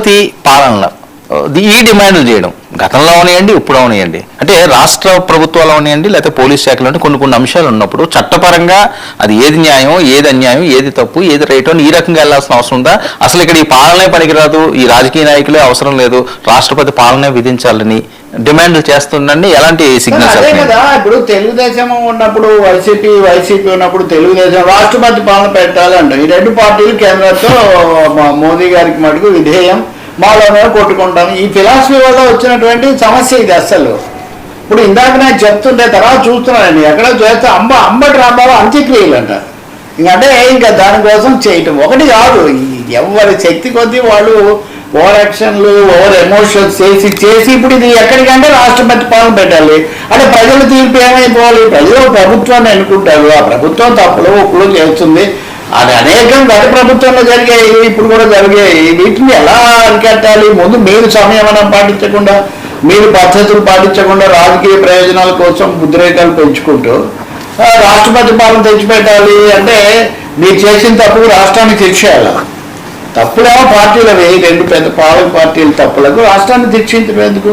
రాష్ట్రపతి పాలన ఈ డిమాండ్లు చేయడం గతంలో అవనియండి, ఇప్పుడు అవనియండి, అంటే రాష్ట్ర ప్రభుత్వాలు అవనియండి, లేకపోతే పోలీస్ శాఖలు అంటే కొన్ని అంశాలు ఉన్నప్పుడు చట్టపరంగా అది ఏది న్యాయం, ఏది అన్యాయం, ఏది తప్పు, ఏది రైట్ అని ఈ రకంగా వెళ్లాల్సిన అవసరం ఉందా? అసలు ఇక్కడ ఈ పాలనే పనికిరాదు, ఈ రాజకీయ నాయకులే అవసరం లేదు, రాష్ట్రపతి పాలనే విధించాలని డిమాండ్లు చేస్తుండండి. ఎలాంటి సిగ్నల్స్? అదే కదా, ఇప్పుడు తెలుగుదేశం ఉన్నప్పుడు వైసీపీ ఉన్నప్పుడు తెలుగుదేశం రాష్ట్రపతి పాలన పెట్టాలంట. ఈ రెండు పార్టీలు కేంద్రంతో మోదీ గారికి మటుకు విధేయం, మాలోనే కొట్టుకుంటాను. ఈ ఫిలాసఫీ వల్ల వచ్చినటువంటి సమస్య ఇది. అసలు ఇప్పుడు ఇందాక నేను చెప్తుంటే తర్వాత చూస్తున్నానండి, ఎక్కడో చేస్తే అంబటి రాంబాబు అంత్యక్రియలు అంట. ఇంకంటే ఇంకా దానికోసం చేయటం ఒకటి కాదు, ఎవరి శక్తి కొద్దీ వాళ్ళు ఓవర్ యాక్షన్లు, ఓవర్ ఎమోషన్స్ చేసి ఇప్పుడు ఇది ఎక్కడికంటే రాష్ట్రపతి పాలన పెట్టాలి అంటే ప్రజల తీర్పు ఏమైపోవాలి? ప్రజలు ప్రభుత్వాన్ని ఎన్నుకుంటారు, ఆ ప్రభుత్వం తప్పులు ఒప్పులు చేస్తుంది. అది అనేకం గత ప్రభుత్వంలో జరిగాయి, ఇప్పుడు కూడా జరిగాయి. వీటిని ఎలా అరికట్టాలి? ముందు మీరు సంయమనం పాటించకుండా, మీరు పద్ధతులు పాటించకుండా రాజకీయ ప్రయోజనాల కోసం ఉద్రేకాలు పెంచుకుంటూ రాష్ట్రపతి పాలన తెచ్చిపెట్టాలి అంటే మీరు చేసిన తప్పుకు రాష్ట్రానికి శిక్షేయాలి. తప్పులేమో పార్టీలవి, రెండు పెద్ద పాలక పార్టీల తప్పులకు రాష్ట్రాన్ని శిక్షించడం ఎందుకు?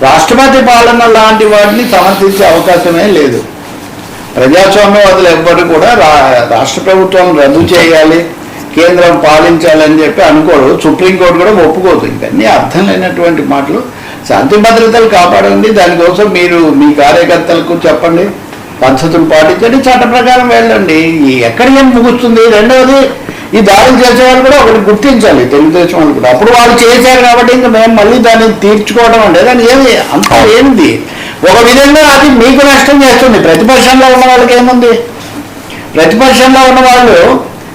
రాష్ట్రపతి పాలన లాంటి వాటిని సమర్థించే అవకాశమే లేదు. ప్రజాస్వామ్యవాదులు ఎవ్వరు కూడా రాష్ట్ర ప్రభుత్వం రద్దు చేయాలి, కేంద్రం పాలించాలని చెప్పి అనుకోరు. సుప్రీంకోర్టు కూడా ఒప్పుకోదు. ఇవన్నీ అర్థం లేనటువంటి మాటలు. శాంతి భద్రతలు కాపాడండి, దానికోసం మీరు మీ కార్యకర్తలకు చెప్పండి, పద్ధతులు పాటించండి, చట్ట ప్రకారం వెళ్ళండి. ఎక్కడికి ముగుస్తుంది? రెండవది, ఈ దాడులు చేసేవాళ్ళు కూడా ఒకటి గుర్తించాలి, తెలుగుదేశం వాళ్ళు కూడా. అప్పుడు వాళ్ళు చేశారు కాబట్టి ఇంకా మేము మళ్ళీ దాన్ని తీర్చుకోవడం అంటే దాన్ని ఏమి అంత ఏంది? ఒక విధంగా అది మీకు నష్టం చేస్తుంది. ప్రతిపక్షంలో ఉన్న వాళ్ళకి ఏముంది? ప్రతిపక్షంలో ఉన్న వాళ్ళు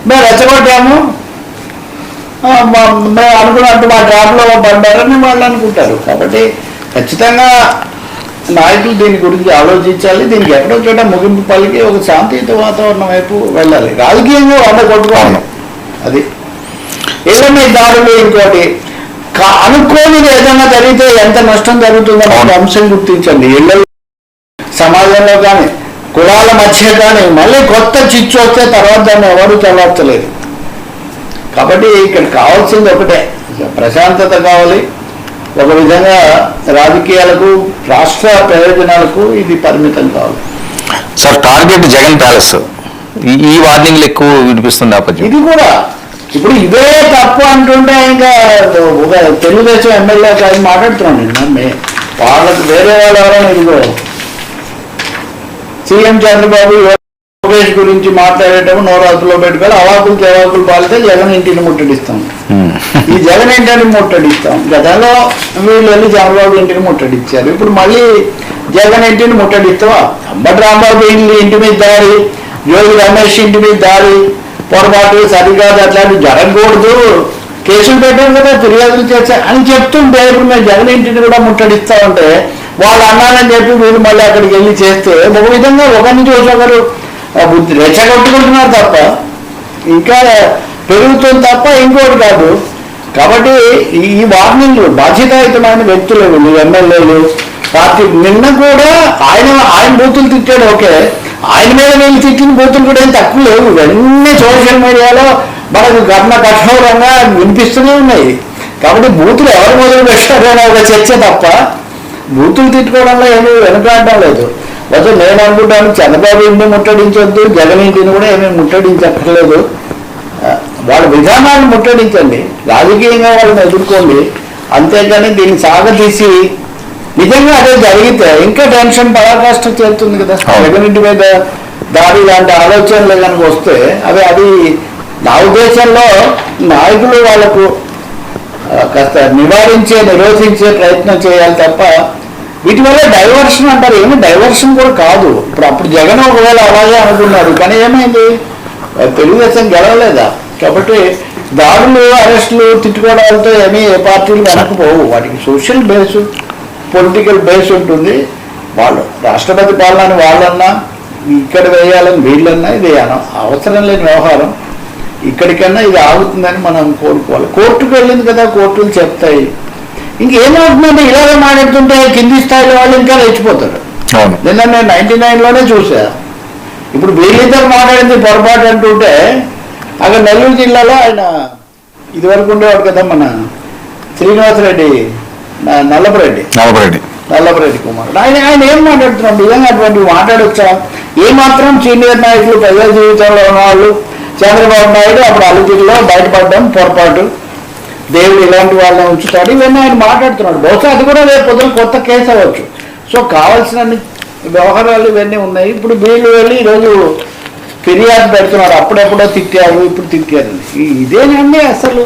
మేము రెచ్చగొట్టాము, మేము అనుకున్నట్టు మా డ్రాప్లో పడ్డారని వాళ్ళు అనుకుంటారు. కాబట్టి ఖచ్చితంగా నాయకులు దీని గురించి ఆలోచించాలి. దీనికి ఎక్కడో చోట ముగింపు పలికి ఒక శాంతియుత వాతావరణం వైపు వెళ్ళాలి. రాజకీయంగా వంద కొట్టుకోవాలి. అది ఏదైనా దాడులు, ఇంకోటి అనుకోనిది ఏదైనా జరిగితే ఎంత నష్టం జరుగుతుందో అంశం గుర్తించండి. ఇళ్ళలో, సమాజంలో కానీ, కులాల మధ్య కానీ మళ్ళీ కొత్త చిచ్చు వస్తే తర్వాత దాన్ని ఎవరు చల్లార్చలేదు. కాబట్టి ఇక్కడ కావాల్సింది ఒకటే, ప్రశాంతత కావాలి. ఒక విధంగా రాజకీయాలకు, రాష్ట్ర ప్రయోజనాలకు ఇది పరిమితం కావాలి. సార్, టార్గెట్ జగన్ ప్యాలెస్, ఈ వార్నింగ్లు ఎక్కువ వినిపిస్తుంది. ఇది కూడా ఇప్పుడు ఇదే తప్పు అంటుంటే ఇంకా ఒక తెలుగుదేశం ఎమ్మెల్యే కాదు మాట్లాడుతున్నాను. వాళ్ళకి వేరే వాళ్ళు ఎవరైనా ఇదిగో సీఎం చంద్రబాబు లోకేష్ గురించి మాట్లాడేటప్పుడు నోరాతులో పెట్టుకొని అవాకులు తెవాకులు పాలితే జగన్ ఇంటిని ముట్టడిస్తాం. ఈ జగన్ ఇంటిని ముట్టడిస్తాం. గతంలో వీళ్ళు వెళ్ళి చంద్రబాబు ఇంటిని ముట్టడిచ్చారు. ఇప్పుడు మళ్ళీ జగన్ ఇంటిని ముట్టడిస్తావా? అంబటి రాంబాబు ఇంటి మీద దాడి, జోగి రమేష్ ఇంటి మీద దాడి, పొరపాటు సరికాదు, అట్లాంటి జరగకూడదు, కేసులు పెట్టారు కదా, ఫిర్యాదులు చేశా అని చెప్తుంటే ఇప్పుడు మేము జగన్ ఇంటిని కూడా ముట్టడిస్తామంటే వాళ్ళు అన్నారని చెప్పి వీళ్ళు మళ్ళీ అక్కడికి వెళ్ళి చేస్తే ఒక విధంగా ఒకరిని చూసి ఒకరు బుద్ధి రెచ్చగొట్టుకుంటున్నారు తప్ప ఇంకా పెరుగుతుంది తప్ప ఇంకోటి కాదు. కాబట్టి ఈ వార్నింగ్లు బాధ్యతాయుతమైన వ్యక్తులు, వీళ్ళు ఎమ్మెల్యేలు, పార్టీ. నిన్న కూడా ఆయన బూతులు తిట్టాడు, ఓకే, ఆయన మీద వీళ్ళు తిట్టిన బూతులు కూడా ఏం తక్కువ లేవు. ఇవన్నీ సోషల్ మీడియాలో మనకు కఠోరంగా వినిపిస్తూనే ఉన్నాయి. కాబట్టి బూతులు ఎవరు మొదలు పెట్టారనే ఒక చర్చ తప్ప బూతులు తిట్టుకోవడంలో ఏమీ వెనుకాడడం లేదు. అయితే నేను అనుకుంటాను, చంద్రబాబు ఇంటిని ముట్టడించొద్దు, జగన్ ఇంటిని కూడా ఏమీ ముట్టడించక్కర్లేదు. వాళ్ళ విధానాన్ని ముట్టడించండి, రాజకీయంగా వాళ్ళని ఎదుర్కోండి. అంతేకాని దీన్ని సాగతీసి నిజంగా అదే జరిగితే ఇంకా టెన్షన్ పరాకాష్ట చేరుతుంది కదా. జగన్ ఇంటి మీద దాడి లాంటి ఆలోచనలు కనుక వస్తే అది నా ఉద్దేశంలో నాయకులు వాళ్లకు కాస్త నిరోధించే ప్రయత్నం చేయాలి తప్ప వీటి వల్ల డైవర్షన్ అంటారు. ఏమి డైవర్షన్ కూడా కాదు. అప్పుడు జగన్ ఒకవేళ అలాగే అనుకున్నారు, కానీ ఏమైంది? తెలుగుదేశం గెలవలేదా? కాబట్టి దాడులు, అరెస్టులు, తిట్టుకోవడాలతో ఏమీ ఏ పార్టీలు వెనకపోవు. వాటికి సోషల్ బేసు, పొలిటికల్ బేస్ ఉంటుంది. వాళ్ళు రాష్ట్రపతి పాలన వాళ్ళన్నా ఇక్కడ వేయాలని వీళ్ళన్నా ఇది అవసరం లేని వ్యవహారం. ఇక్కడికన్నా ఇది ఆగుతుందని మనం కోరుకోవాలి. కోర్టుకు వెళ్ళింది కదా, కోర్టులు చెప్తాయి. ఇంకేమవుతుందంటే ఇలాగే మాట్లాడుతుంటే కింది స్థాయిలో వాళ్ళు ఇంకా రెచ్చిపోతారు. నిన్న నేను 99లోనే చూసా. ఇప్పుడు వీళ్ళిద్దరు మాట్లాడింది పొరపాటు అంటుంటే అక్కడ నెల్లూరు జిల్లాలో ఆయన ఇదివరకు ఉండేవాడు కదా, మన శ్రీనివాసరెడ్డి నల్లపరెడ్డి కుమార్ ఆయన ఏం మాట్లాడుతున్నాడు? నిజంగా అటువంటివి మాట్లాడొచ్చా? ఏమాత్రం సీనియర్ నాయకులు ప్రజా జీవితంలో ఉన్న వాళ్ళు, చంద్రబాబు నాయుడు అప్పుడు అలుగులో బయటపడడం పొరపాటు, దేవుడు ఇలాంటి వాళ్ళని ఉంచుతాడు, ఇవన్నీ ఆయన మాట్లాడుతున్నాడు. బహుశా అది కూడా రేపు పొద్దున కొత్త కేసు అవ్వచ్చు. సో కావాల్సిన వ్యవహారాలు ఇవన్నీ ఉన్నాయి. ఇప్పుడు వీళ్ళు వెళ్ళి ఈరోజు ఫిర్యాదు పెడుతున్నారు, అప్పుడెప్పుడో తిట్టారు, ఇప్పుడు తిట్టారు. ఇదేనండి అసలు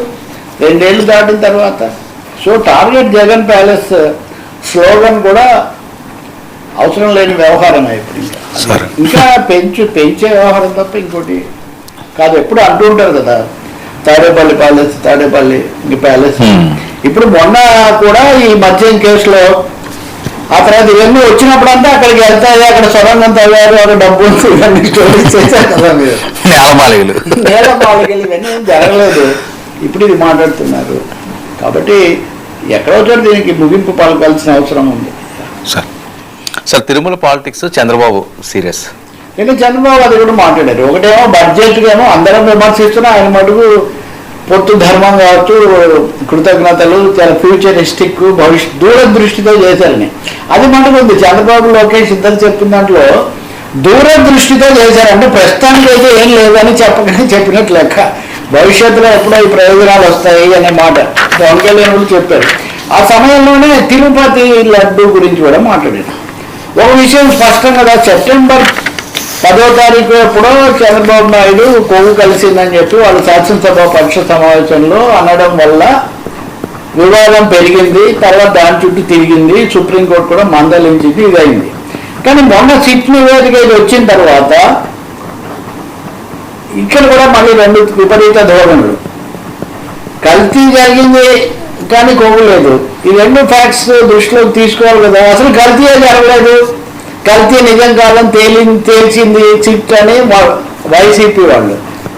2 ఏళ్ళు దాటిన తర్వాత. So target Jagan palace slogan కూడా అవసరం లేని వ్యవహారం ఇప్పుడు. ఇంకా పెంచే వ్యవహారం తప్ప ఇంకోటి కాదు. ఎప్పుడు అంటూ ఉంటారు కదా, తాడేపల్లి ప్యాలెస్. ఇప్పుడు మొన్న కూడా ఈ మద్యం కేసులో ఆ తర్వాత ఇవన్నీ వచ్చినప్పుడంతా అక్కడికి వెళ్తాయి, అక్కడ సొరంగం తవ్వారు, అక్కడ డబ్బులు ఇవన్నీ స్టోరీస్ చేశారు కదా మీరు. నేలమాళిగలు ఇవన్నీ ఏం జరగలేదు, ఇప్పుడు ఇది మాట్లాడుతున్నారు. కాబట్టి ఎక్కడో చోట దీనికి ముగింపు పలకాల్సిన అవసరం ఉంది. Sir Tirumala politics Chandrababu serious. ఇంకా చంద్రబాబు అది కూడా మాట్లాడారు. ఒకటేమో బడ్జెట్ ఏమో అందరం విమర్శిస్తున్నా, ఆయన మటుకు పొత్తు ధర్మం కావచ్చు, కృతజ్ఞతలు, చాలా ఫ్యూచరిస్టిక్ దూరదృష్టితో చేశారని అది మటుకు ఉంది. చంద్రబాబు లోకేష్ ఇద్దరు చెప్పిన దాంట్లో దూరదృష్టితో చేశారంటే ప్రస్తుతానికి అయితే ఏం లేదని చెప్పినట్లు లెక్క. భవిష్యత్తులో ఎప్పుడో ఈ ప్రయోజనాలు వస్తాయి అనే మాట పవన్ కళ్యాణ్ కూడా చెప్పారు. ఆ సమయంలోనే తిరుపతి లడ్డు గురించి కూడా మాట్లాడారు. ఒక విషయం స్పష్టం కదా, సెప్టెంబర్ 10వ తారీఖు ఎప్పుడో చంద్రబాబు నాయుడు కొవ్వు కలిసిందని చెప్పి వాళ్ళ శాసనసభ పక్ష సమావేశంలో అనడం వల్ల వివాదం పెరిగింది. తర్వాత దాని చుట్టూ తిరిగింది, సుప్రీంకోర్టు కూడా మందలించింది, ఇదైంది. కానీ మొన్న సిట్ నివేదిక ఇది వచ్చిన తర్వాత ఇక్కడ కూడా మళ్ళీ 2 విపరీత ధోరణులు. కల్తీ జరిగింది కానీ కొవ్వు లేదు. ఈ 2 ఫ్యాక్ట్స్ దృష్టిలోకి తీసుకోవాలి కదా. అసలు కల్తీయే జరగలేదు, కల్తీ నిజం కాదని తేల్చింది సిట్ అని వైసీపీ వాళ్ళు.